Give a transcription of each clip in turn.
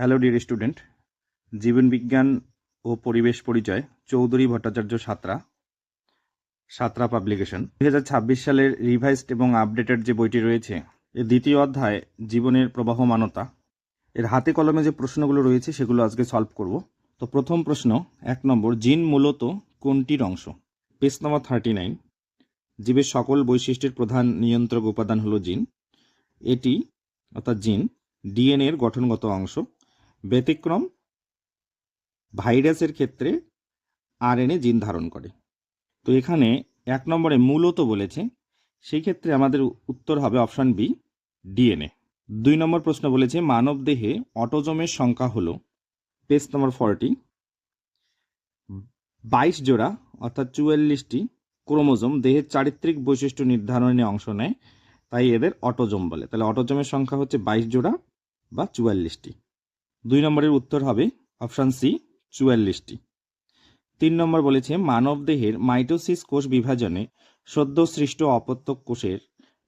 Hello dear student, জীবন বিজ্ঞান ও পরিবেশ পরিচয় চৌধুরী ভট্টাচার্য সাতরা পাবলিকেশন 2026 সালের রিভাইজড এবং আপডেটেড যে বইটি রয়েছে, এর দ্বিতীয় অধ্যায় জীবনের প্রবাহমানতা, এর হাতে কলমে যে প্রশ্নগুলো রয়েছে সেগুলো আজকে সলভ করব। তো প্রথম প্রশ্ন 1 নম্বর, জিন মূলত কোনটির অংশ? পেজ নম্বর 39। জীবের সকল বৈশিষ্ট্যের প্রধান নিয়ন্ত্রক উপাদান হলো জিন। এটি অর্থাৎ জিন ডিএনএ এর গঠনগত অংশ। ব্যতিক্রম ভাইরাসের ক্ষেত্রে আরএনএ জিন ধারণ করে। তো এখানে 1 নম্বরে মূলত বলেছে, সেই ক্ষেত্রে আমাদের উত্তর হবে অপশন বি, ডিএনএ। 2 নম্বর প্রশ্ন বলেছে মানব দেহে অটোজোমের সংখ্যা হলো, পেজ নম্বর 40, 22 জোড়া অর্থাৎ 44টি ক্রোমোজোম দেহের চারিত্রিক বৈশিষ্ট্য নির্ধারণে অংশ নেয়, তাই এদের অটোজোম বলে। তাহলে অটোজোমের সংখ্যা হচ্ছে 22 জোড়া বা 44টি। 2 নম্বরের উত্তর হবে অপশন সি, 44টি। 3 নম্বর বলেছে মানব দেহের মাইটোসিস কোষ বিভাজনে সদ্য সৃষ্ট অপত্যক কোষের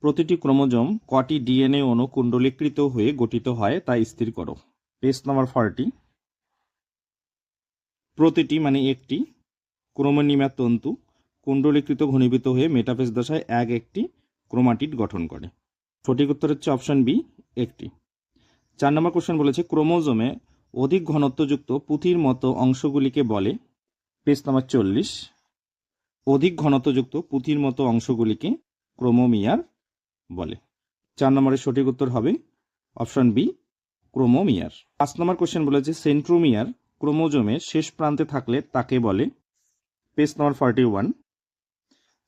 প্রতিটি ক্রোমোজোম কটি ডিএনএ অণু কুণ্ডলীকৃত হয়ে গঠিত হয় তা স্থির করো। পেজ নম্বর 40। প্রতিটি মানে একটি ক্রোমোনিমার তন্তু কুণ্ডলীকৃত ঘনীভূত হয়ে মেটাফেজ দশায় একটি ক্রোমাটিড গঠন করে। সঠিক উত্তর হচ্ছে অপশন বি, একটি। 4 নম্বর কোশ্চেন বলেছে ক্রোমোজোমে অধিক ঘনত্বযুক্ত পুঁথির মতো অংশগুলিকে বলে, পেজ নম্বর 40, অধিক ঘনত্বযুক্ত পুঁথির মতো অংশগুলিকে ক্রোমোমিয়ার বলে। 4 নম্বরের সঠিক উত্তর হবে অপশন বি, ক্রোমোমিয়ার। 5 নম্বর কোশ্চেন বলেছে সেন্ট্রোমিয়ার ক্রোমোজোমের শেষ প্রান্তে থাকলে তাকে বলে, পেজ নম্বর 41,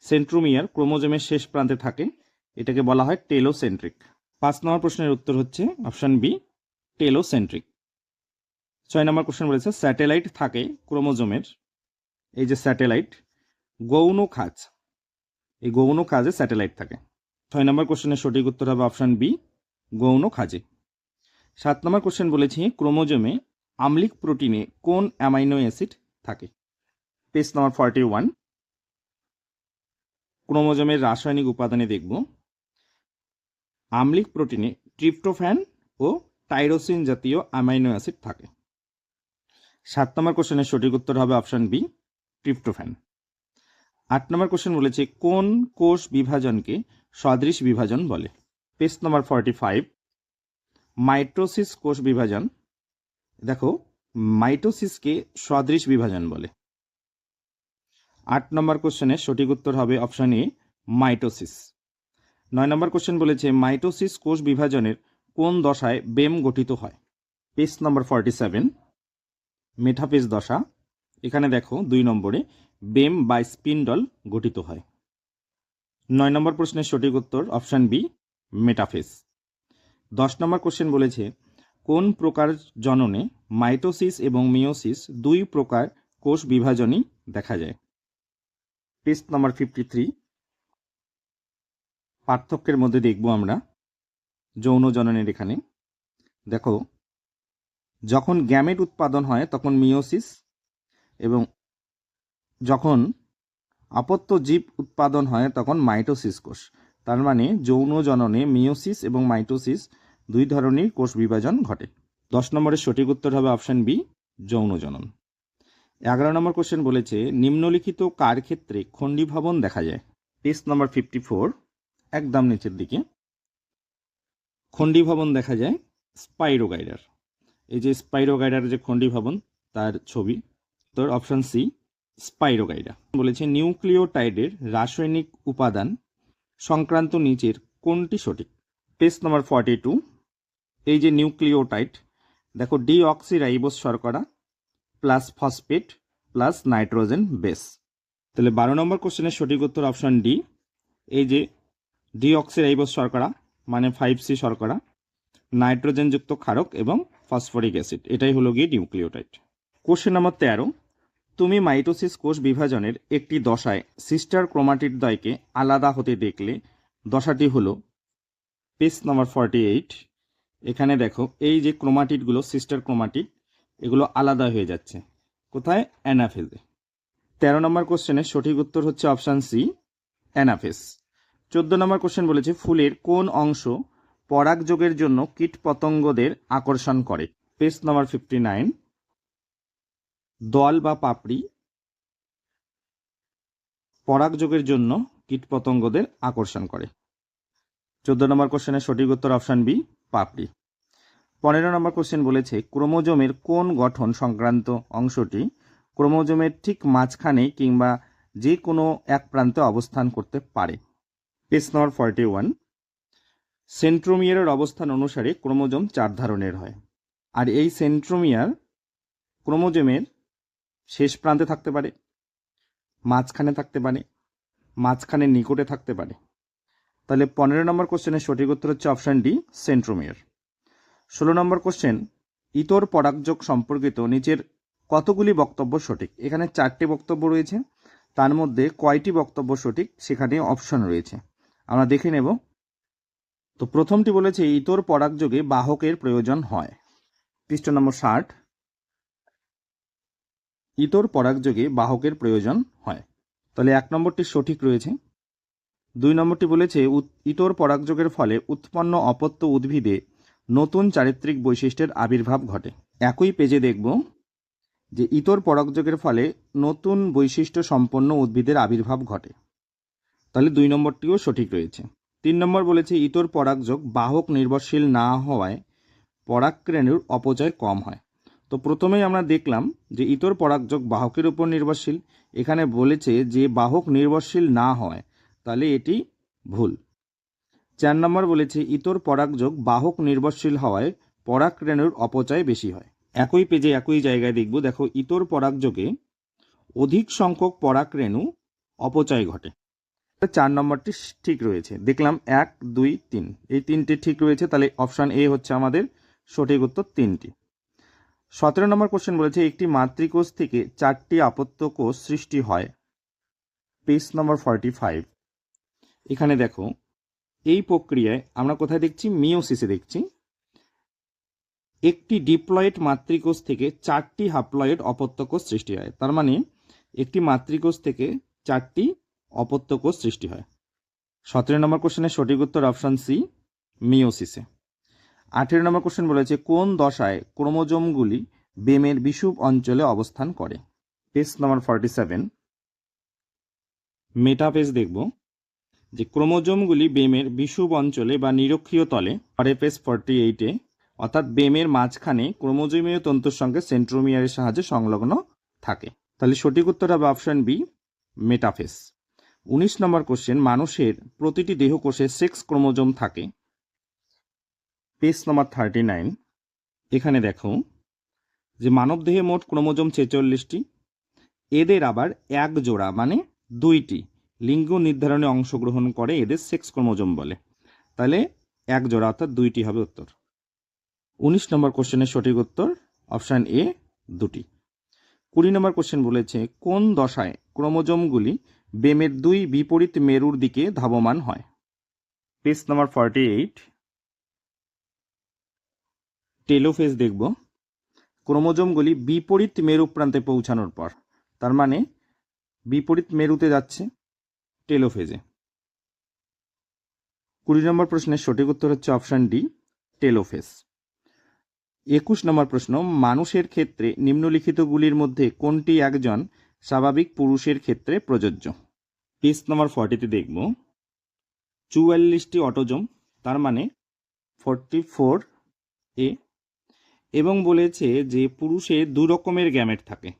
সেন্ট্রোমিয়ার ক্রোমোজোমের শেষ প্রান্তে থাকে, এটাকে বলা হয় টেলোসেন্ট্রিক। 5 নম্বর প্রশ্নের উত্তর হচ্ছে অপশন বি, টেলোসেন্ট্রিক। 6 নম্বর কোশ্চেন বলেছে স্যাটেলাইট থাকে ক্রোমোজোমের, এই যে স্যাটেলাইট, গৌণ খাঁজ, এই গৌণ খাঁজে স্যাটেলাইট থাকে। 6 নম্বর কোশ্চেনের সঠিক উত্তর হবে অপশন বি, গৌণ খাঁজে। 7 নম্বর কোশ্চেন বলেছি ক্রোমোজোমে আম্লিক প্রোটিনে কোন অ্যামাইনো অ্যাসিড থাকে? পেজ নম্বর 41। ক্রোমোজোমের রাসায়নিক উপাদানে দেখব আম্লিক প্রোটিনে ট্রিপ্টোফ্যান ও টাইরোসিন জাতীয় অ্যামাইনো অ্যাসিড থাকে। 7 নম্বর কোশ্চেনের সঠিক উত্তর হবে অপশন বি, ট্রিপ্টোফ্যান। 8 নম্বর কোশ্চেন বলেছে কোন কোষ বিভাজনকে সদৃশ বিভাজন বলে? পেজ নম্বর 45, মাইটোসিস কোষ বিভাজন, দেখো মাইটোসিসকে সদৃশ বিভাজন বলে। 8 নম্বর কোশ্চেনের সঠিক উত্তর হবে option A, mitosis. 9 number question বলেছে মাইটোসিস কোষ বিভাজনের কোন দশায় বেম গঠিত হয়? পেজ নম্বর 47, মেটাফেজ দশা। এখানে দেখো 2 নম্বরে বেম বা স্পিন্ডল গঠিত হয়। 9 নম্বর প্রশ্নের সঠিক উত্তর অপশন বি, মেটাফেজ। 10 নম্বর কোশ্চেন বলেছে কোন প্রকার জননে মাইটোসিস এবং মিওসিস দুই প্রকার কোষ বিভাজনই দেখা যায়? পেজ নম্বর 53, পার্থক্যের মধ্যে দেখব আমরা যৌন জননের। এখানে দেখো যখন গ্যামেট উৎপাদন হয় তখন মিওসিস, এবং যখন আপত্য জীব উৎপাদন হয় তখন মাইটোসিস কোষ। তার মানে যৌন জননে মিওসিস এবং মাইটোসিস দুই ধরনের কোষ বিভাজন ঘটে। 10 নম্বরের সঠিক উত্তর হবে অপশন বি, যৌন জনন। 11 নম্বর কোশ্চেন বলেছে নিম্নলিখিত কার ক্ষেত্রে খণ্ডীভবন দেখা যায়? পেজ নম্বর 54, একদম নিচের দিকে খণ্ডীভবন দেখা যায় স্পাইরোগাইডার। এই যে স্পাইরোগাইডার যে খণ্ডীভবন তার ছবি, তোর অপশন সি, স্পাইরোগাইডা। বলেছে নিউক্লিওটাইডের রাসায়নিক উপাদান সংক্রান্ত নিচের কোনটি সঠিক? পেজ নম্বর 42, এই যে নিউক্লিওটাইড, দেখো ডিঅক্সিরাইবোজ শর্করা plus phosphate plus nitrogen base. তাহলে 12 নম্বর কোশ্চেনের সঠিক উত্তর অপশন ডি, এই যে ডিঅক্সিরাইবোজ শর্করা মানে 5C শর্করা, নাইট্রোজেনযুক্ত ক্ষারক এবং ফসফরিক অ্যাসিড, এটাই হলো গিয়ে নিউক্লিওটাইড। কোশ্চেন নম্বর 13, তুমি মাইটোসিস কোষ বিভাজনের একটি দশায় সিস্টার ক্রোমাটিড দ্বয়কে আলাদা হতে দেখলে দশাটি হলো, পেজ নম্বর 48। এখানে দেখো এই যে ক্রোমাটিডগুলো সিস্টার ক্রোমাটিড, এগুলো আলাদা হয়ে যাচ্ছে কোথায়? অ্যানাফেজে। 13 নম্বর কোশ্চেনের সঠিক উত্তর হচ্ছে অপশান সি, অ্যানাফেজ। 14 নম্বর কোশ্চেন বলেছে ফুলের কোন অংশ পরাগযোগের জন্য কীট পতঙ্গদের আকর্ষণ করে? পেজ নাম্বার 59, দল বা পাপড়ি পরাগযোগের জন্য কীটপতঙ্গদের আকর্ষণ করে। 14 নম্বর কোশ্চেনের সঠিক উত্তর অপশন বি, পাপড়ি। 15 নম্বর কোশ্চেন বলেছে ক্রোমোজোমের কোন গঠন সংক্রান্ত অংশটি ক্রোমোজোমের ঠিক মাঝখানে কিংবা যে কোনো এক প্রান্তে অবস্থান করতে পারে। পেজ নম্বর 41, সেন্ট্রোমিয়ারের অবস্থান অনুসারে ক্রোমোজোম 4 ধরনের হয়, আর এই সেন্ট্রোমিয়ার ক্রোমোজোমের শেষ প্রান্তে থাকতে পারে, মাঝখানে থাকতে পারে, মাঝখানের নিকটে থাকতে পারে। তাহলে 15 নম্বর কোশ্চেনের সঠিক উত্তর হচ্ছে অপশন ডি, সেন্ট্রোমিয়ার। 16 নম্বর কোশ্চেন, ইতর পরাগযোগ সম্পর্কিত নিচের কতগুলি বক্তব্য সঠিক? এখানে 4টি বক্তব্য রয়েছে, তার মধ্যে কয়টি বক্তব্য সঠিক সেখানে অপশন রয়েছে, আমরা দেখে নেব। তো প্রথমটি বলেছে ইতর পরাগযোগে বাহকের প্রয়োজন হয়। পৃষ্ঠা নম্বর 60, ইতর পরাগযোগে বাহকের প্রয়োজন হয়। তাহলে 1 নম্বরটি সঠিক রয়েছে। 2 নম্বরটি বলেছে ইতর পরাগযোগের ফলে উৎপন্ন অপত্য উদ্ভিদে নতুন চারিত্রিক বৈশিষ্ট্যের আবির্ভাব ঘটে। একই পেজে দেখব যে ইতর পরাগযোগের ফলে নতুন বৈশিষ্ট্য সম্পন্ন উদ্ভিদের আবির্ভাব ঘটে। তাহলে 2 নম্বরটিও সঠিক রয়েছে। 3 নম্বর বলেছে ইতর পরাগযোগ বাহক নির্ভরশীল না হওয়ায় পরাগরেণুর অপচয় কম হয়। তো প্রথমেই আমরা দেখলাম যে ইতর পরাগযোগ বাহকের উপর নির্ভরশীল, এখানে বলেছে যে বাহক নির্ভরশীল না হয়, তাহলে এটি ভুল। 4 নম্বর বলেছে ইতর পরাগযোগ বাহক নির্ভরশীল হওয়ায় পরাগরেণুর অপচয় বেশি হয়। একই পেজে একই জায়গায় দেখব, দেখো ইতর পরাগযোগে অধিক সংখ্যক পরাগরেণু অপচয় ঘটে। 4 নম্বরটি ঠিক রয়েছে। দেখলাম 1, 2, 3 এই 3টি ঠিক রয়েছে, তাহলে অপশন এ হচ্ছে আমাদের সঠিক উত্তর 3টি। 17 নম্বর কোশ্চেন বলেছে একটি মাতৃকোষ থেকে 4টি আপত্য কোষ সৃষ্টি হয়। পেজ নম্বর 45, এখানে দেখো এই প্রক্রিয়ায় আমরা কোথায় দেখছি, মিওসিসে দেখছি। একটি ডিপ্লয়েড মাতৃকোষ থেকে 4টি হাপ্লয়েড অপত্য কোষ সৃষ্টি হয়। তার মানে একটি মাতৃকোষ থেকে 4টি অপত্য কোষ সৃষ্টি হয়। 17 নম্বর কোশ্চেনের সঠিক উত্তর অপশন সি, মিওসিসে। 18 নম্বর কোশ্চেন বলেছে কোন দশায় ক্রোমোজোমগুলি বেমের বিষুব অঞ্চলে অবস্থান করে। পেজ নম্বর 47, মেটাপেজ দেখব যে ক্রোমোজোমগুলি বেমের বিষুব অঞ্চলে বা নিরক্ষীয় তলে, পরে পেজ 48-এ, অর্থাৎ বেমের মাঝখানে ক্রোমোজোমীয় তন্তুর সঙ্গে সেন্ট্রোমিয়ারের সাহায্যে সংলগ্ন থাকে। তাহলে সঠিক উত্তর হবে অপশন বি, মেটাফেজ। 19 নম্বর কোশ্চেন, মানুষের প্রতিটি দেহকোষে সেক্স ক্রোমোজোম থাকে। পেজ নম্বর 39, এখানে দেখো যে মানবদেহে মোট ক্রোমোজোম 46টি, এদের আবার এক জোড়া মানে 2টি লিঙ্গ নির্ধারণে অংশগ্রহণ করে, এদের সেক্স ক্রোমোজোম বলে। তাহলে এক জোড়া অর্থাৎ 2টি হবে উত্তর। 19 নম্বর কোশ্চেনের সঠিক উত্তর অপশান এ, 2টি। 20 নম্বর কোশ্চেন বলেছে কোন দশায় ক্রোমোজোমগুলি বেমের 2 বিপরীত মেরুর দিকে ধাবমান হয়। পেজ নম্বর 48, টেলোফেজ দেখব। ক্রোমোজোমগুলি বিপরীত মেরু প্রান্তে পৌঁছানোর পর, তার মানে বিপরীত মেরুতে যাচ্ছে, টেলোফেজে। 20 নম্বর প্রশ্নের সঠিক উত্তর হচ্ছে অপশান ডি, টেলোফেজ। 21 নম্বর প্রশ্ন, মানুষের ক্ষেত্রে নিম্নলিখিতগুলির মধ্যে কোনটি একজন স্বাভাবিক পুরুষের ক্ষেত্রে প্রযোজ্য। পেজ নম্বর 40-তে দেখব 44টি অটোজোম, তার মানে 44A, এবং বলেছে যে পুরুষের 2 রকমের গ্যামেট থাকে।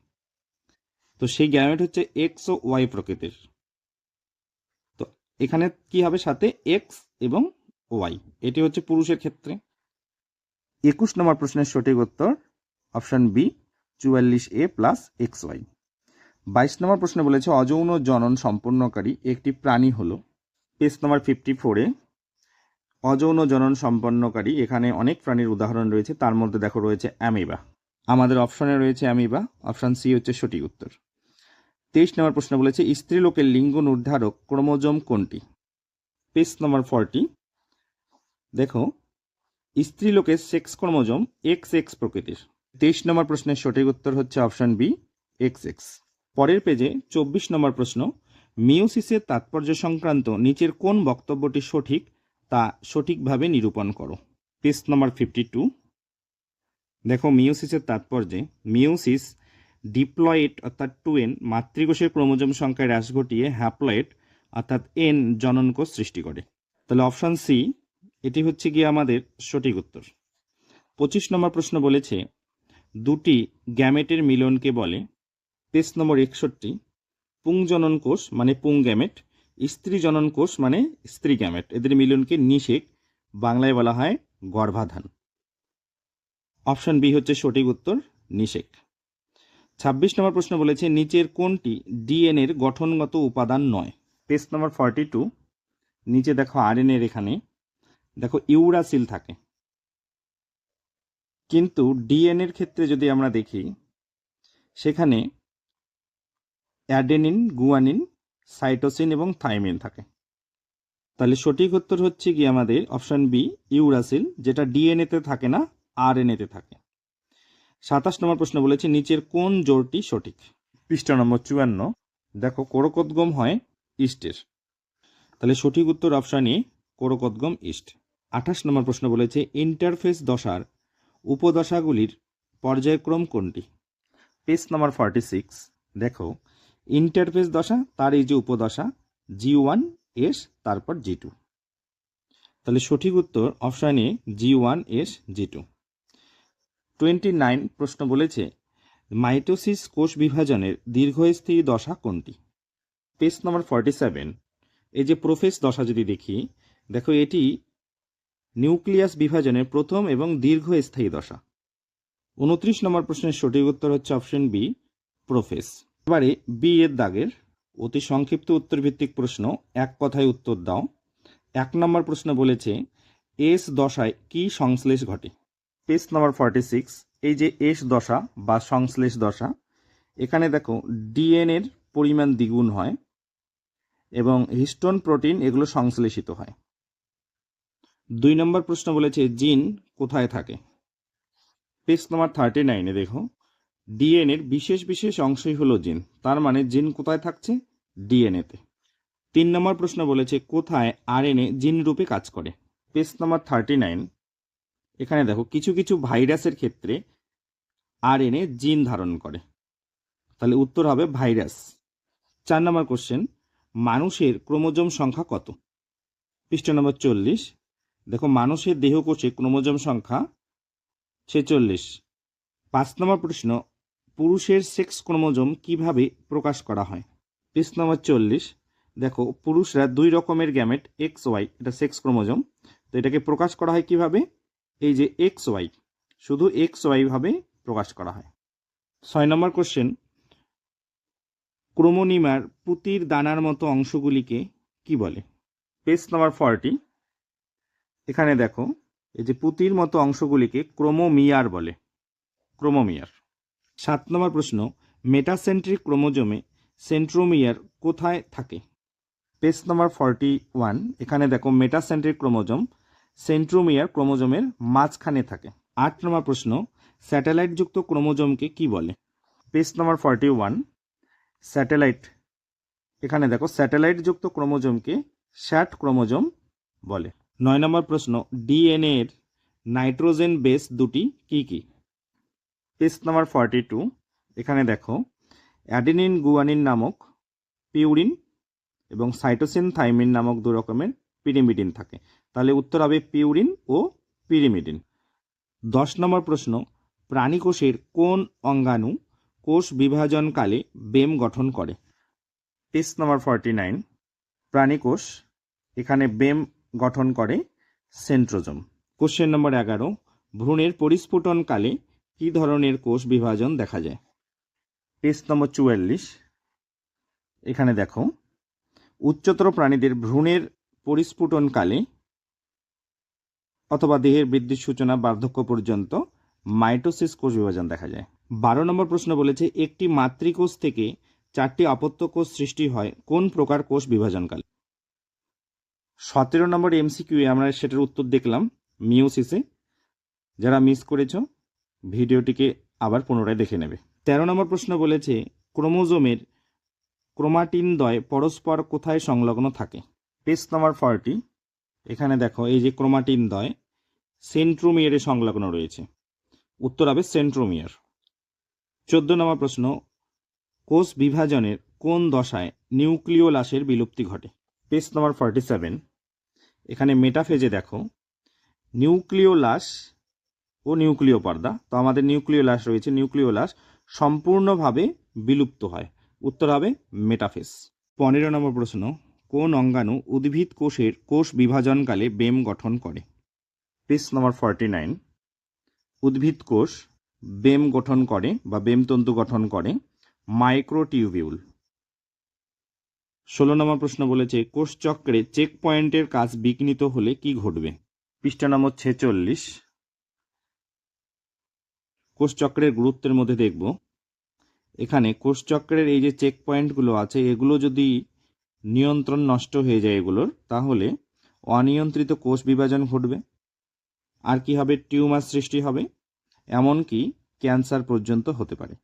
তো সেই গ্যামেট হচ্ছে এক্স ও ওয়াই প্রকৃতির। তো এখানে কি হবে, সাথে এক্স এবং ওয়াই, এটি হচ্ছে পুরুষের ক্ষেত্রে। 21 নম্বর প্রশ্নের সঠিক উত্তর option B, 44A plus XY। 22 number প্রশ্নে বলেছে অযৌন জনন সম্পন্নকারী একটি প্রাণী হলো। পেজ নম্বর 54-এ অযৌন জনন সম্পন্নকারী, এখানে অনেক প্রাণীর উদাহরণ রয়েছে, তার মধ্যে দেখো রয়েছে অ্যামিবা। আমাদের অপশনে রয়েছে অ্যামিবা, অপশন সি হচ্ছে সঠিক উত্তর। 23 নম্বর প্রশ্ন বলেছে স্ত্রীলোকের লিঙ্গ নির্ধারক ক্রোমোজোম কোনটি। পেজ নম্বর 40, দেখো স্ত্রীলোকের সেক্স ক্রোমোজোম XX প্রকৃতির। 23 নম্বর প্রশ্নের সঠিক উত্তর হচ্ছে অপশন বি, XX। পরের পেজে 24 নম্বর প্রশ্ন, মিওসিসের তাৎপর্য সংক্রান্ত নিচের কোন বক্তব্যটি সঠিক তা সঠিকভাবে নিরূপণ করো। পেজ নম্বর 52, দেখো মিওসিসের তাৎপর্যে মিওসিস ডিপ্লয়েড অর্থাৎ 2n মাতৃকোষের ক্রোমোজোম সংখ্যায় হ্রাস ঘটিয়ে হ্যাপ্লয়েড অর্থাৎ n জননকোষ সৃষ্টি করে। তাহলে অপশান সি এটি হচ্ছে গিয়ে আমাদের সঠিক উত্তর। 25 নম্বর প্রশ্ন বলেছে দুটি গ্যামেটের মিলনকে বলে। পেজ নম্বর 61 পুংজনন কোষ মানে পুং গ্যামেট, স্ত্রী জনন কোষ মানে স্ত্রী গ্যামেট, এদের মিলনকে নিষেক, বাংলায় বলা হয় গর্ভাধান। অপশন বি হচ্ছে সঠিক উত্তর, নিষেক। 26 নম্বর প্রশ্ন বলেছে নিচের কোনটি ডিএনএর গঠনগত উপাদান নয়। পেজ নম্বর 42 নিচে দেখো আরএনএর এখানে দেখো ইউরাসিল থাকে, কিন্তু ডিএনএর ক্ষেত্রে যদি আমরা দেখি সেখানে অ্যাডেনিন, গুয়ানিন, সাইটোসিন এবং থাইমিন থাকে। তাহলে সঠিক উত্তর হচ্ছে কি আমাদের অপশন বি ইউরাসিল, যেটা ডিএনএতে থাকে না, আরএনএতে থাকে। 27 নম্বর প্রশ্ন বলেছে নিচের কোন জোড়টি সঠিক। পৃষ্ঠা নম্বর 54 দেখো কোরকোদ্গম হয় ইস্টের। তাহলে সঠিক উত্তর অপশন এ কোরকোদ্গম ইস্ট। 28 নম্বর প্রশ্ন বলেছে ইন্টারফেস দশার উপদশাগুলির পর্যায়ক্রম কোনটি। পেজ নম্বর 46 দেখো ইন্টারফেস দশা, তার এই যে উপদশা G1 S তারপর G2। তাহলে সঠিক উত্তর option A G1 S G2। 29 প্রশ্ন বলেছে মাইটোসিস কোষ বিভাজনের দীর্ঘস্থায়ী দশা কোনটি। পেজ নম্বর 47 এই যে প্রোফেজ দশা যদি দেখি দেখো এটি নিউক্লিয়াস বিভাজনের প্রথম এবং দীর্ঘস্থায়ী দশা। 29 নম্বর প্রশ্নের সঠিক উত্তর হচ্ছে অপশন বি প্রোফেজ। এবারে বি এর দাগের অতি সংক্ষিপ্ত উত্তর ভিত্তিক প্রশ্ন, এক কথায় উত্তর দাও। 1 নম্বর প্রশ্ন বলেছে এস দশায় কি সংশ্লেষ ঘটে। পেজ নম্বর 46 এই যে এস দশা বা সংশ্লেষ দশা, এখানে দেখো ডিএনএর পরিমাণ দ্বিগুণ হয় এবং হিস্টোন প্রোটিন এগুলো সংশ্লেষিত হয়। 2 নম্বর প্রশ্ন বলেছে জিন কোথায় থাকে। পেজ নম্বর 39 দেখো ডিএনএর বিশেষ বিশেষ অংশই হলো জিন, তার মানে জিন কোথায় থাকছে, ডিএনএতে। 3 নম্বর প্রশ্ন বলেছে কোথায় আরএনএ জিন রূপে কাজ করে। পেজ নম্বর 39 এখানে দেখো কিছু কিছু ভাইরাসের ক্ষেত্রে আরএনএ জিন ধারণ করে, তাহলে উত্তর হবে ভাইরাস। 4 নম্বর কোশ্চেন মানুষের ক্রোমোজোম সংখ্যা কত। পৃষ্ঠা নম্বর 40 দেখো মানুষের দেহকোষে ক্রোমোজোম সংখ্যা 46। 5 নম্বর প্রশ্ন পুরুষের সেক্স ক্রোমোজোম কিভাবে প্রকাশ করা হয়। পেজ নম্বর 40 দেখো পুরুষরা 2 রকমের গ্যামেট এক্স ওয়াই, এটা সেক্স ক্রোমোজোম, তো এটাকে প্রকাশ করা হয় কিভাবে, এই যে এক্স ওয়াই, শুধু এক্স ওয়াই ভাবে প্রকাশ করা হয়। 6 নম্বর কোশ্চেন ক্রোমোনিমার পুতির দানার মতো অংশগুলিকে কি বলে। পেজ নম্বর 40 এখানে দেখো এই যে পুতির মতো অংশগুলিকে ক্রোমোমিয়ার বলে, ক্রোমোমিয়ার। 7 নম্বর প্রশ্ন মেটাসেন্ট্রিক ক্রোমোজোমে সেন্ট্রোমিয়ার কোথায় থাকে। পেজ নম্বর 41 এখানে দেখো মেটাসেন্ট্রিক ক্রোমোজোম সেন্ট্রোমিয়ার ক্রোমোজোমের মাঝখানে থাকে। 8 নম্বর প্রশ্ন স্যাটেলাইট যুক্ত ক্রোমোজোমকে কি বলে। পেজ নম্বর 41 স্যাটেলাইট, এখানে দেখো স্যাটেলাইট যুক্ত ক্রোমোজোমকে শ্যাট ক্রোমোজোম বলে। 9 নম্বর প্রশ্ন ডিএনএ এর নাইট্রোজেন বেস দুটি কি কি। পেজ নম্বর 42 এখানে দেখো অ্যাডেনিন গুয়ানিন নামক পিউরিন এবং সাইটোসিন থাইমিন নামক 2 রকমের পিরিমিডিন থাকে, তাহলে উত্তর হবে পিউরিন ও পিরিমিডিন। 10 নম্বর প্রশ্ন প্রাণী কোষের কোন অঙ্গাণু কোষ বিভাজনকালে বেম গঠন করে। পেজ নম্বর 49 প্রাণী কোষ, এখানে বেম গঠন করে সেন্ট্রোজোম। কোশ্চেন নম্বর 11 ভ্রূণের পরিস্ফুটনকালে কি ধরনের কোষ বিভাজন দেখা যায়। পেজ নম্বর 44 এখানে দেখো উচ্চতর প্রাণীদের ভ্রূণের পরিস্ফুটনকালে অথবা দেহের বৃদ্ধির সূচনা বার্ধক্য পর্যন্ত মাইটোসিস কোষ বিভাজন দেখা যায়। 12 নম্বর প্রশ্ন বলেছে একটি মাতৃকোষ থেকে 4টি অপত্য কোষ সৃষ্টি হয় কোন প্রকার কোষ বিভাজনকালে। 17 নম্বর এমসিকিউ আমরা সেটার উত্তর দেখলাম মিওসিসে, যারা মিস করেছো ভিডিওটিকে আবার পুনরায় দেখে নেবে। 13 নম্বর প্রশ্ন বলেছে ক্রোমোজোমের ক্রোমাটিন দ্বয় পরস্পর কোথায় সংলগ্ন থাকে। পেজ নম্বর 40 এখানে দেখো এই যে ক্রোমাটিন দ্বয় সেন্ট্রোমিয়ারে সংলগ্ন রয়েছে, উত্তর হবে সেন্ট্রোমিয়ার। 14 নম্বর প্রশ্ন, কোষ বিভাজনের কোন দশায় নিউক্লিওলাসের বিলুপ্তি ঘটে? পেজ নম্বর 47। এখানে মেটাফেজে দেখো নিউক্লিওলাস ও নিউক্লিয় পর্দা, তো আমাদের নিউক্লিওলাস রয়েছে, নিউক্লিওলাস সম্পূর্ণভাবে বিলুপ্ত হয়। উত্তর হবে মেটাফেজ। 15 নম্বর প্রশ্ন, কোন অঙ্গাণু উদ্ভিদ কোষের কোষ বিভাজনকালে বেম গঠন করে? পেজ নম্বর 49। উদ্ভিদ কোষ বেম গঠন করে বা বেম তন্তু গঠন করে মাইক্রোটিউবিউল। 16 নম্বর প্রশ্ন বলেছে কোষ চক্রে চেক পয়েন্টের কাজ বিঘ্নিত হলে কি ঘটবে? পৃষ্ঠা নম্বর 46। কোষ চক্রের গুরুত্বের মধ্যে দেখব, এখানে কোষ চক্রের এই যে চেক পয়েন্টগুলো আছে এগুলো যদি নিয়ন্ত্রণ নষ্ট হয়ে যায় এগুলোর, তাহলে অনিয়ন্ত্রিত কোষ বিভাজন ঘটবে। আর কি হবে? টিউমার সৃষ্টি হবে, এমনকি ক্যান্সার পর্যন্ত হতে পারে।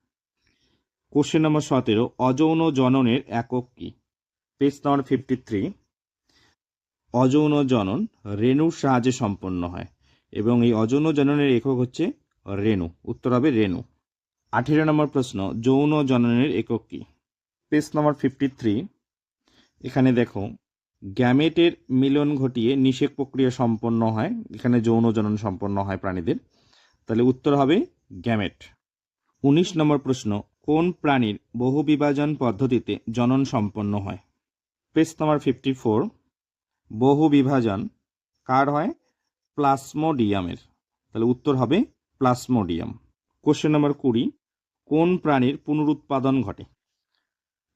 কোশ্চেন নম্বর 17, অযৌন জননের একক কি? পেজ নম্বর 53। অযৌন জনন রেণুর সাহায্যে সম্পন্ন হয় এবং এই অযৌন জননের একক হচ্ছে রেণু। উত্তর হবে রেণু। 18 নম্বর প্রশ্ন, যৌন জননের একক কি? পেজ নম্বর 53। এখানে দেখো গ্যামেটের মিলন ঘটিয়ে নিষেক প্রক্রিয়া সম্পন্ন হয়, এখানে যৌন জনন সম্পন্ন হয় প্রাণীদের, তাহলে উত্তর হবে গ্যামেট। 19 নম্বর প্রশ্ন, কোন প্রাণীর বহুবিভাজন পদ্ধতিতে জনন সম্পন্ন হয়? পেজ নম্বর 54। বহু বিভাজন কার হয়? প্লাজমোডিয়ামের, তাহলে উত্তর হবে প্লাজমোডিয়াম। কোশ্চেন নম্বর 20, কোন প্রাণীর পুনরুৎপাদন ঘটে?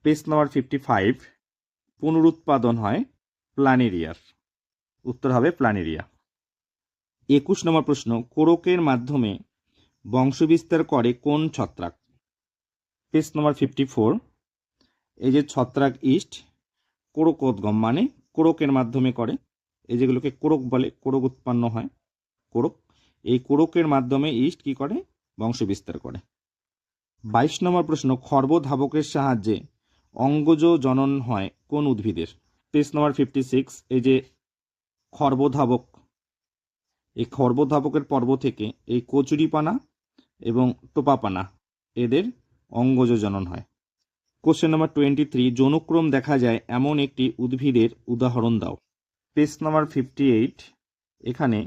পেজ নম্বর 55। পুনরুৎপাদন হয় প্ল্যানেরিয়ার, উত্তর হবে প্ল্যানেরিয়া। 21 নম্বর প্রশ্ন, কোরকের মাধ্যমে বংশবিস্তার করে কোন ছত্রাক? পেজ নম্বর 54। এই যে ছত্রাক ইস্ট কোরকোদ্গম মানে কোরকের মাধ্যমে করে, এই যেগুলোকে কোরক বলে, কোরক উৎপন্ন হয় কোরক, এই কোরকের মাধ্যমে ইস্ট কি করে? বংশবিস্তার করে। 22 নম্বর প্রশ্ন, খর্বধাবকের সাহায্যে অঙ্গজ জনন হয় কোন উদ্ভিদের? পেজ নম্বর 56। এই যে খর্বধাবক, এই খর্বধাবকের পর্ব থেকে এই কচুরিপানা এবং টোপাপানা এদের অঙ্গজ জনন হয়। কোশ্চেন নম্বর 23, যৌনক্রম দেখা যায় এমন একটি উদ্ভিদের উদাহরণ দাও। পেজ নম্বর 58। এখানে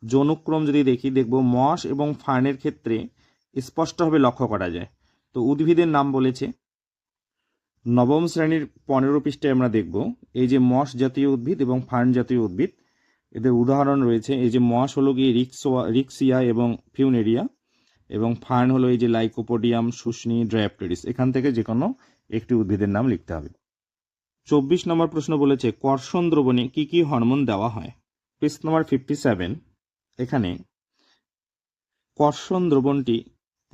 যৌনক্রম যদি দেখব মস এবং ফার্নের ক্ষেত্রে স্পষ্টভাবে লক্ষ্য করা যায়। তো উদ্ভিদের নাম বলেছে, নবম শ্রেণীর 15 পৃষ্ঠায় আমরা দেখব এই যে মস জাতীয় উদ্ভিদ এবং ফার্ন জাতীয় উদ্ভিদ, এদের উদাহরণ রয়েছে। এই যে মস হলো গিয়ে রিক্সিয়া এবং ফিউনেরিয়া, এবং ফার্ন হলো এই যে লাইকোপোডিয়াম, শুষ্নি, ড্রায়োপ্টেরিস। এখান থেকে যে কোনো একটি উদ্ভিদের নাম লিখতে হবে। 24 নম্বর প্রশ্ন বলেছে কর্ষণ দ্রবণে কি কি হরমোন দেওয়া হয়? পেজ নম্বর 57। এখানে কর্ষণ দ্রবণটি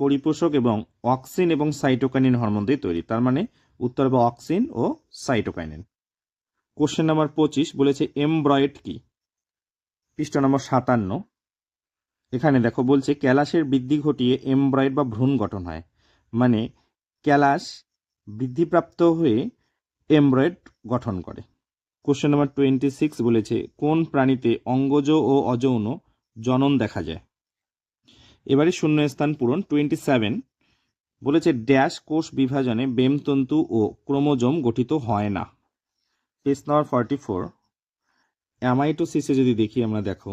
পরিপোষক এবং অক্সিন এবং সাইটোকাইনিন হরমোন দিয়ে তৈরি, তার মানে উত্তর হবে অক্সিন ও সাইটোকাইনিন। কোশ্চেন নম্বর 25 বলেছে এমব্রয়েড কি? পৃষ্ঠা নম্বর 57। এখানে দেখো বলছে ক্যালাসের বৃদ্ধি ঘটিয়ে এমব্রয়েড বা ভ্রূণ গঠন হয়, মানে ক্যালাস বৃদ্ধিপ্রাপ্ত হয়ে এমব্রয়েড গঠন করে। কোশ্চেন নম্বর 26 বলেছে কোন প্রাণীতে অঙ্গজ ও অযৌন জনন দেখা যায়? এবারে শূন্যস্থান পূরণ। 27 বলেছে ড্যাশ কোষ বিভাজনে বেমতন্তু ও ক্রোমোজোম গঠিত হয় না। পেজ নম্বর 44। অ্যামাইটোসিসে যদি দেখি আমরা, দেখো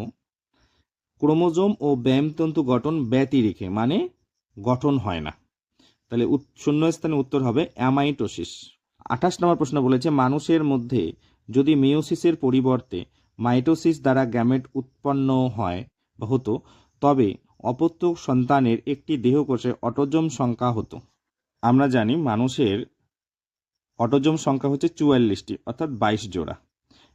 ক্রোমোজোম ও বেমতন্তু গঠন ব্যতিরেকে, মানে গঠন হয় না, তাহলে শূন্যস্থানে উত্তর হবে অ্যামাইটোসিস। 28 নম্বর প্রশ্ন বলেছে মানুষের মধ্যে যদি মেয়োসিসের পরিবর্তে মাইটোসিস দ্বারা গ্যামেট উৎপন্ন হয় বা হতো, তবে অপত্য সন্তানের একটি দেহকোষে অটোজোম সংখ্যা হতো। আমরা জানি মানুষের অটোজোম সংখ্যা হচ্ছে 44টি, অর্থাৎ 22 জোড়া।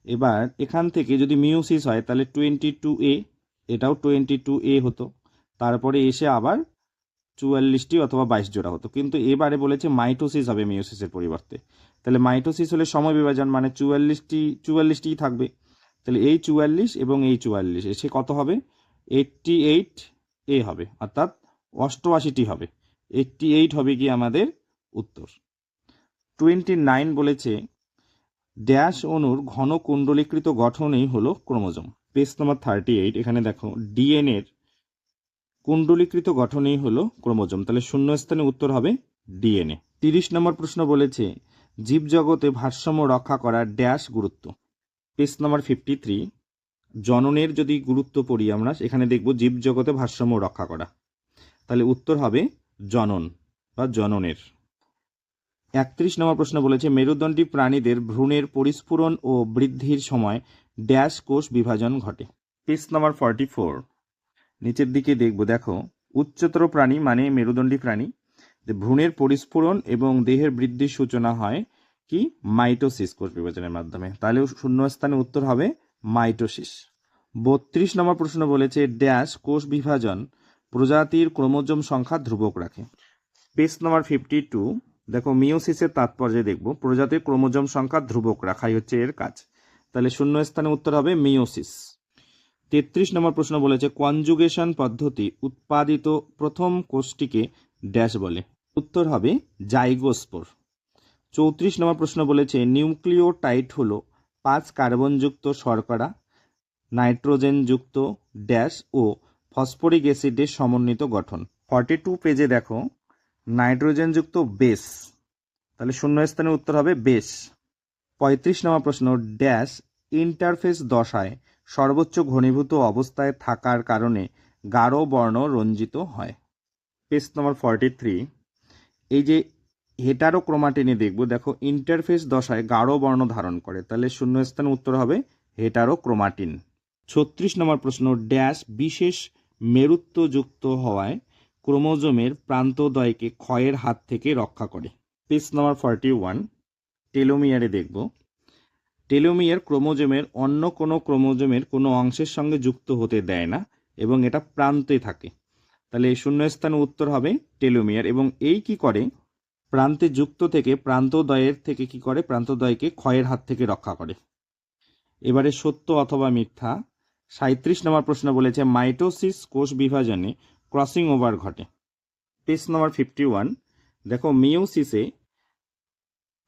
এবার এখান থেকে যদি মিওসিস হয় তাহলে 22A, এটাও 22A হতো, তারপরে এসে আবার 44টি অথবা 22 জোড়া হতো। কিন্তু এবারে বলেছে মাইটোসিস হবে মিওসিসের পরিবর্তে, তাহলে মাইটোসিস হলে সময় বিভাজন, মানে 44টিই থাকবে, তাহলে এই 44 এবং এই 44 এসে কত হবে? 88A হবে, অর্থাৎ 88টি হবে। 88 হবে কি আমাদের উত্তর। 29 বলেছে ড্যাশ অণুর ঘন কুণ্ডলীকৃত গঠনই হলো ক্রোমোজোম। পেজ নম্বর 38। এখানে দেখো ডিএনএর কুণ্ডলীকৃত গঠনই হলো ক্রোমোজোম। তাহলে শূন্যস্থানে উত্তর হবে ডিএনএ। 30 নম্বর প্রশ্ন বলেছে জীবজগতে ভারসাম্য রক্ষা করার ড্যাশ গুরুত্ব। Page number 53। জননের যদি গুরুত্ব পড়ি আমরা, এখানে দেখব জীবজগতে ভারসাম্য রক্ষা করা, তাহলে উত্তর হবে জনন বা জননের। 31 নম্বর প্রশ্ন বলেছে মেরুদণ্ডী প্রাণীদের ভ্রূণের পরিস্ফুরণ ও বৃদ্ধির সময় ড্যাশ কোষ বিভাজন ঘটে। Page number 44। নিচের দিকে দেখব, দেখো উচ্চতর প্রাণী মানে মেরুদণ্ডী প্রাণী, ভ্রূণের পরিস্ফুরণ এবং দেহের বৃদ্ধির সূচনা হয় কি মাইটোসিস কোষ বিভাজনের মাধ্যমে, তাহলে শূন্যস্থানে উত্তর হবে মাইটোসিস। 32 নম্বর প্রশ্ন বলেছে ড্যাশ কোষ বিভাজন প্রজাতির ক্রোমোজোম সংখ্যা ধ্রুবক রাখে। Page number 52। দেখো মিওসিসের তাৎপর্যে দেখব প্রজাতির ক্রোমোজোম সংখ্যা ধ্রুবক রাখাই হচ্ছে এর কাজ, তাহলে শূন্যস্থানে উত্তর হবে মিওসিস। 33 নম্বর প্রশ্ন বলেছে কনজুগেশন পদ্ধতি উৎপাদিত প্রথম কোষটিকে ড্যাশ বলে, উত্তর হবে জাইগোস্পোর। 34 নম্বর প্রশ্ন বলেছে নিউক্লিওটাইড হলো 5 কার্বনযুক্ত শর্করা, নাইট্রোজেনযুক্ত ড্যাশ ও ফসফরিক অ্যাসিডের সমন্বিত গঠন। 42 পেজে দেখো নাইট্রোজেনযুক্ত বেস, তাহলে শূন্যস্থানে উত্তর হবে বেস। 35 নম্বর প্রশ্ন ড্যাশ ইন্টারফেস দশায় সর্বোচ্চ ঘনীভূত অবস্থায় থাকার কারণে গাঢ় বর্ণ রঞ্জিত হয়। পেজ নম্বর 43। এই যে হেটারোক্রোমাটিনে দেখব, দেখো ইন্টারফেস দশায় গাঢ় বর্ণ ধারণ করে, তাহলে শূন্যস্থানে উত্তর হবে হেটারোক্রোমাটিন। 36 নম্বর প্রশ্ন ড্যাশ বিশেষ মেরুত্বযুক্ত হওয়ায় ক্রোমোজোমের প্রান্তদ্বয়কে ক্ষয়ের হাত থেকে রক্ষা করে। পেজ নম্বর 41। টেলোমিয়ারে দেখব, টেলোমিয়ার ক্রোমোজোমের অন্য কোনো ক্রোমোজোমের কোনো অংশের সঙ্গে যুক্ত হতে দেয় না এবং এটা প্রান্তে থাকে, তাহলে এই শূন্যস্থানে উত্তর হবে টেলোমিয়ার। এবং এই কি করে প্রান্তে যুক্ত থেকে প্রান্তদ্বয়ের থেকে কি করে প্রান্তদ্বয়কে ক্ষয়ের হাত থেকে রক্ষা করে। এবারে সত্য অথবা মিথ্যা। 37 নম্বর প্রশ্ন বলেছে মাইটোসিস কোষ বিভাজনে ক্রসিং ওভার ঘটে। পেজ নম্বর 51। দেখো মিওসিসে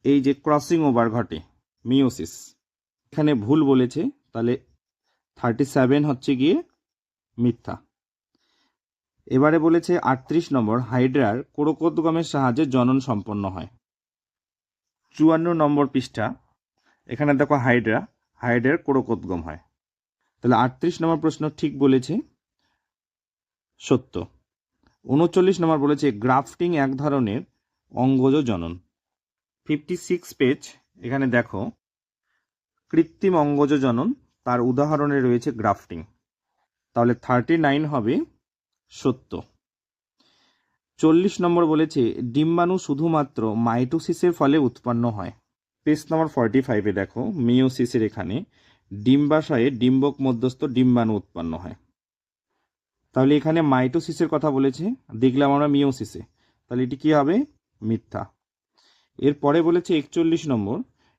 এই যে ক্রসিং ওভার ঘটে মিওসিস, এখানে ভুল বলেছে, তাহলে 37 হচ্ছে গিয়ে মিথ্যা। এবারে বলেছে 38 নম্বর হাইড্রার কোরকোদ্গমের সাহায্যে জনন সম্পন্ন হয়। 54 নম্বর পৃষ্ঠা, এখানে দেখো হাইড্রার কোরকোদ্গম হয়, তাহলে 38 নম্বর প্রশ্ন ঠিক বলেছে, সত্য। 39 নম্বর বলেছে গ্রাফটিং এক ধরনের অঙ্গজ জনন। 56 পেজ, এখানে দেখো কৃত্রিম অঙ্গজ জনন, তার উদাহরণে রয়েছে গ্রাফটিং, তাহলে 39 হবে সত্য। 40 নম্বর বলেছে ডিম্বাণু শুধুমাত্র মাইটোসিসের ফলে উৎপন্ন হয়। পেজ নম্বর 45-এ দেখো মিওসিসের এখানে ডিম্বাশয়ে ডিম্বক মধ্যস্থ ডিম্বাণু উৎপন্ন হয়, তাহলে এখানে মাইটোসিসের কথা বলেছে, দেখলাম আমরা মিওসিসে, তাহলে এটি কি হবে মিথ্যা। এরপরে বলেছে 41 নম্বর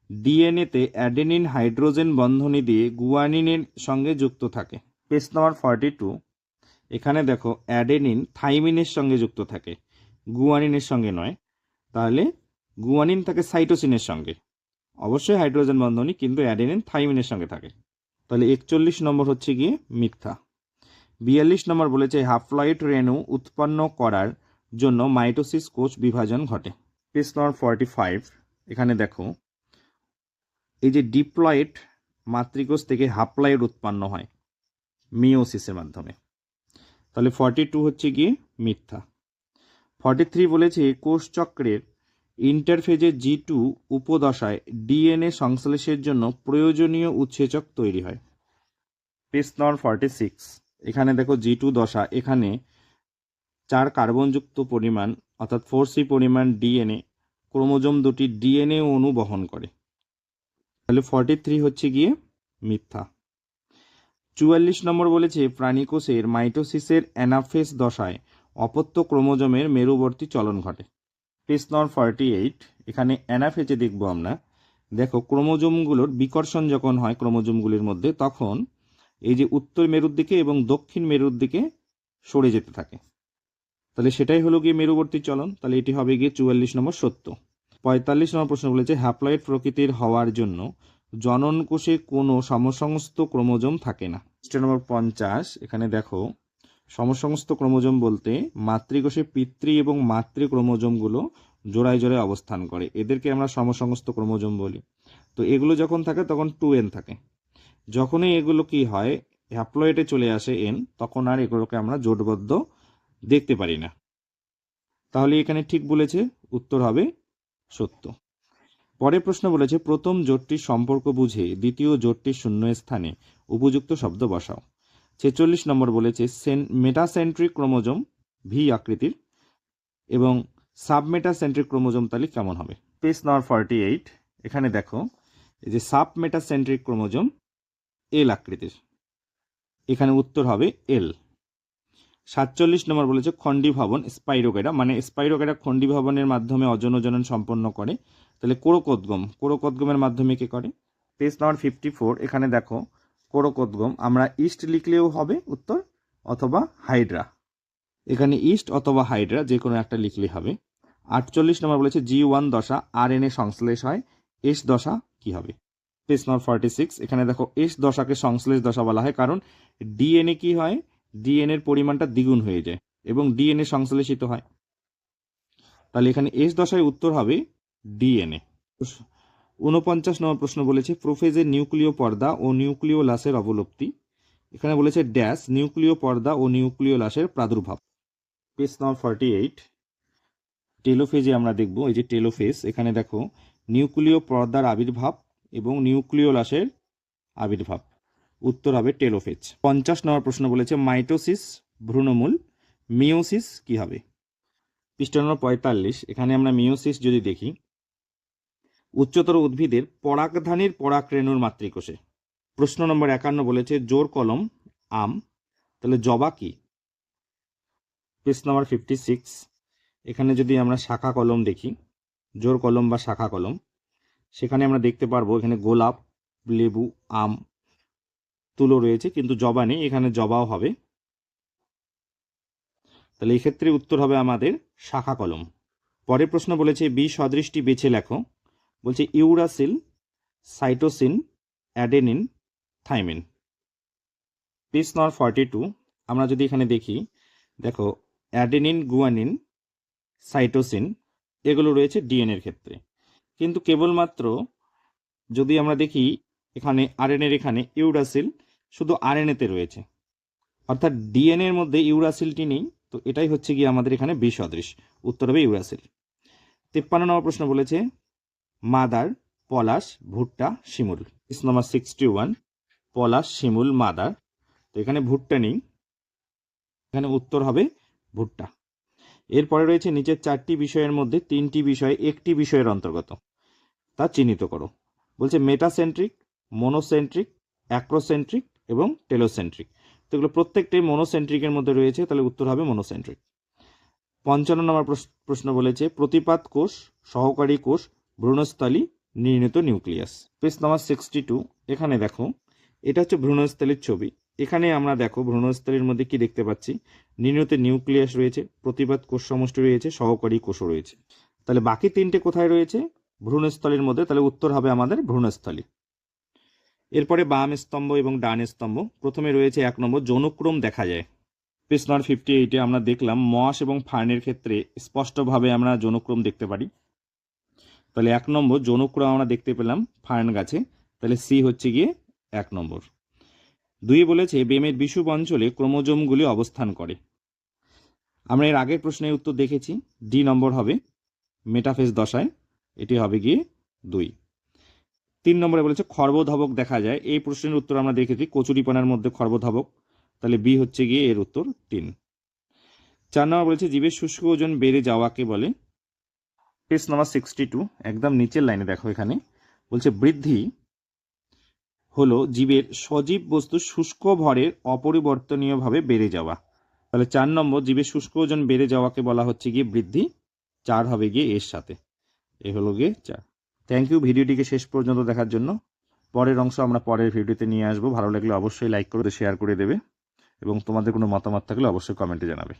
ডিএনএতে অ্যাডেনিন হাইড্রোজেন বন্ধনী দিয়ে গুয়ানিনের সঙ্গে যুক্ত থাকে। পেজ নম্বর 42। এখানে দেখো অ্যাডেনিন থাইমিনের সঙ্গে যুক্ত থাকে, গুয়ানিনের সঙ্গে নয়, তাহলে গুয়ানিন থাকে সাইটোসিনের সঙ্গে, অবশ্যই হাইড্রোজেন বন্ধনী, কিন্তু অ্যাডেনিন থাইমিনের সঙ্গে থাকে, তাহলে 41 নম্বর হচ্ছে গিয়ে মিথ্যা। 42 নম্বর বলেছে হ্যাপ্লয়েড রেণু উৎপন্ন করার জন্য মাইটোসিস কোষ বিভাজন ঘটে। পেজ নম্বর 45। এখানে দেখো এই যে ডিপ্লয়েড মাতৃকোষ থেকে হ্যাপ্লয়েড উৎপন্ন হয় মিওসিসের মাধ্যমে, তাহলে 42 হচ্ছে গিয়ে মিথ্যা। 43 বলেছে কোষ চক্রের ইন্টারফেজে G2 উপদশায় ডিএনএ সংশ্লেষের জন্য প্রয়োজনীয় উৎসেচক তৈরি হয়। পেজ নম্বর 46। এখানে দেখো G2 দশা, এখানে 4 কার্বনযুক্ত পরিমাণ অর্থাৎ 4C পরিমাণ ডিএনএ ক্রোমোজোম দুটি ডিএনএ অণু বহন করে, তাহলে 43 হচ্ছে গিয়ে মিথ্যা। 44 নম্বর বলেছে প্রাণীকোষের মাইটোসিসের অ্যানাফেজ দশায় অপত্য ক্রোমোজোমের মেরুবর্তী চলন ঘটে। পেজ নম্বর 48। এখানে অ্যানাফেজে দেখব আমরা, দেখো ক্রোমোজোমগুলোর বিকর্ষণ যখন হয় ক্রোমোজোমগুলির মধ্যে, তখন এই যে উত্তর মেরুর দিকে এবং দক্ষিণ মেরুর দিকে সরে যেতে থাকে, তাহলে সেটাই হলো গিয়ে মেরুবর্তী চলন, তাহলে এটি হবে গিয়ে 44 নম্বর সত্য। 45 নম্বর প্রশ্ন বলেছে হ্যাপ্লয়েড প্রকৃতির হওয়ার জন্য জনন কোষে কোনো সমসংস্থ ক্রোমোজোম থাকে না। নম্বর 50। এখানে দেখো সমসংস্থ ক্রোমোজোম বলতে মাতৃকোষে পিতৃ এবং মাতৃ ক্রোমোজোমগুলো জোড়ায় জোড়ায় অবস্থান করে, এদেরকে আমরা সমসংস্থ ক্রোমোজোম বলি। তো এগুলো যখন থাকে তখন 2n থাকে। যখনই এগুলো কি হয়, হ্যাপ্লয়েডে চলে আসে n, তখন আর এগুলোকে আমরা জোটবদ্ধ দেখতে পারি না। তাহলে এখানে ঠিক বলেছে, উত্তর হবে সত্য। পরের প্রশ্ন বলেছে প্রথম জোটটির সম্পর্ক বুঝে দ্বিতীয় জোটটির শূন্য স্থানে উপযুক্ত শব্দ বসাও। 46 নম্বর বলেছে মেটাসেন্ট্রিক ক্রোমোজোম ভি আকৃতির এবং সাবমেটাসেন্ট্রিক ক্রোমোজোম তাহলে কেমন হবে। পেজ নাম্বার 48, এখানে দেখো এই যে সাবমেটাসেন্ট্রিক ক্রোমোজোম এল আকৃতির, এখানে উত্তর হবে এল। 47 নম্বর বলেছে খণ্ডীভবন স্পাইরোগেরা, মানে স্পাইরোগেরা খণ্ডীভবনের মাধ্যমে অজনজনন সম্পন্ন করে, তাহলে কোরকোদ্গমের মাধ্যমে কে করে। পেজ নাম্বার 54, এখানে দেখো কোরকোদ্গম আমরা ইস্ট লিখলেও হবে উত্তর, অথবা হাইড্রা, এখানে ইস্ট অথবা হাইড্রা যে কোনো একটা লিখলে হবে। 48 নম্বর বলেছে G1 দশা RNA সংশ্লেষ হয়, এস দশা কি হবে। পেজ নাম্বার 46, এখানে দেখো এস দশাকে সংশ্লেষ দশা বলা হয় কারণ ডিএনএ কি হয়, ডিএনএর পরিমাণটা দ্বিগুণ হয়ে যায় এবং ডিএনএ সংশ্লেষিত হয়, তাহলে এখানে এস দশায় উত্তর হবে ডিএনএ। 49 নম্বর প্রশ্ন বলেছে প্রোফেজের নিউক্লিয় পর্দা ও নিউক্লিওলাসের অবলুপ্তি, এখানে বলেছে ড্যাশ নিউক্লিয় পর্দা ও নিউক্লিওলাসের প্রাদুর্ভাব। পেজ নাম্বার 48, টেলোফেজে আমরা দেখব, এই যে টেলোফেজ, এখানে দেখো নিউক্লিয় পর্দার আবির্ভাব এবং নিউক্লিওলাসের আবির্ভাব, উত্তর হবে টেলোফেজ। 50 নম্বর প্রশ্ন বলেছে মাইটোসিস ভ্রূণমূল, মিওসিস কি হবে। পৃষ্ঠা নম্বর 45, এখানে আমরা মিওসিস যদি দেখি, উচ্চতর উদ্ভিদের পরাগধানীর পরাগরেণুর মাতৃকোষে। প্রশ্ন নম্বর 51 বলেছে জোর কলম আম, তাহলে জবা কি। পেজ নাম্বার 56, এখানে যদি আমরা শাখা কলম দেখি, জোর কলম বা শাখা কলম, সেখানে আমরা দেখতে পারবো এখানে গোলাপ, লেবু, আম, তুলো রয়েছে, কিন্তু জবা নেই, এখানে জবাও হবে, তাহলে এই ক্ষেত্রে উত্তর হবে আমাদের শাখা কলম। পরের প্রশ্ন বলেছে বি সদৃশটি বেছে লেখো, বলছে uracil, cytosine, adenine, thymine. Page number 42, আমরা যদি এখানে দেখি, দেখো অ্যাডেনিন, গুয়ানিন, সাইটোসিন এগুলো রয়েছে ডিএনএর ক্ষেত্রে, কিন্তু কেবলমাত্র যদি আমরা দেখি এখানে আরএনএর এখানে ইউরাসিল শুধু আরএনএতে রয়েছে, অর্থাৎ ডিএনএর মধ্যে ইউরাসিলটি নেই, তো এটাই হচ্ছে গিয়ে আমাদের এখানে বি সদৃশ, উত্তর হবে ইউরাসিল। 53 নম্বর প্রশ্ন বলেছে মাদার, পলাশ, ভুট্টা, শিমুল। পেজ নাম্বার 61, পলাশ, শিমুল, মাদার, তো এখানে ভুট্টা নেই, এখানে উত্তর হবে ভুট্টা। এরপরে রয়েছে নিচের 4টি বিষয়ের মধ্যে 3টি বিষয় একটি বিষয়ের অন্তর্গত, তা চিহ্নিত করো। বলছে মেটাসেন্ট্রিক, মোনোসেন্ট্রিক, অ্যাক্রোসেন্ট্রিক এবং টেলোসেন্ট্রিক, তো এগুলো প্রত্যেকটাই মোনোসেন্ট্রিকের মধ্যে রয়েছে, তাহলে উত্তর হবে মোনোসেন্ট্রিক। 55 নম্বর প্রশ্ন বলেছে প্রতিপাদ কোষ, সহকারী কোষ, ভ্রূণস্থলী, নির্ণীত নিউক্লিয়াস। পেজ নাম্বার 62, এখানে দেখো এটা হচ্ছে ভ্রূণস্থলীর ছবি, এখানে আমরা দেখো ভ্রূণস্থলীর মধ্যে কি দেখতে পাচ্ছি, নির্ণীত নিউক্লিয়াস রয়েছে, প্রতিপাদ কোষ সমষ্টি রয়েছে, সহকারী কোষও রয়েছে, তাহলে বাকি 3টে কোথায় রয়েছে, ভ্রূণস্থলীর মধ্যে, তাহলে উত্তর হবে আমাদের ভ্রূণস্থলী। এরপরে বাম স্তম্ভ এবং ডান স্তম্ভ, প্রথমে রয়েছে 1 নম্বর যৌনক্রম দেখা যায়। পেজ নাম্বার 58, আমরা দেখলাম মস এবং ফার্নের ক্ষেত্রে স্পষ্টভাবে আমরা যৌনক্রম দেখতে পারি, তাহলে 1 নম্বর যৌনক্রম আমরা দেখতে পেলাম ফার্ন গাছে, তাহলে সি হচ্ছে গিয়ে 1 নম্বর। 2 বলেছে বেমের বিষুব অঞ্চলে ক্রোমোজোমগুলি অবস্থান করে, আমরা এর আগের প্রশ্নের উত্তর দেখেছি, ডি নম্বর হবে মেটাফেজ দশায়, এটি হবে গিয়ে 2। 3 নম্বরে বলেছে খর্বধাবক দেখা যায়, এই প্রশ্নের উত্তর আমরা দেখেছি কচুরিপানার মধ্যে খর্বধাবক, তাহলে বি হচ্ছে গিয়ে এর উত্তর 3। 4 নম্বর বলেছে জীবের শুষ্ক ওজন বেড়ে যাওয়াকে বলে। পেজ নাম্বার 62, একদম নিচের লাইনে দেখো, এখানে বলছে বৃদ্ধি হলো জীবের সজীব বস্তু শুষ্ক ভরের অপরিবর্তনীয়ভাবে বেড়ে যাওয়া, তাহলে 4 নম্বর জীবের শুষ্ক ওজন বেড়ে যাওয়াকে বলা হচ্ছে গিয়ে বৃদ্ধি, 4 হবে গিয়ে এর সাথে, এ হলো গিয়ে 4। থ্যাংক ইউ ভিডিওটিকে শেষ পর্যন্ত দেখার জন্য। পরের অংশ আমরা পরের ভিডিওতে নিয়ে আসবো, ভালো লাগলে অবশ্যই লাইক করে শেয়ার করে দেবে এবং তোমাদের কোনো মতামত থাকলে অবশ্যই কমেন্টে জানাবে।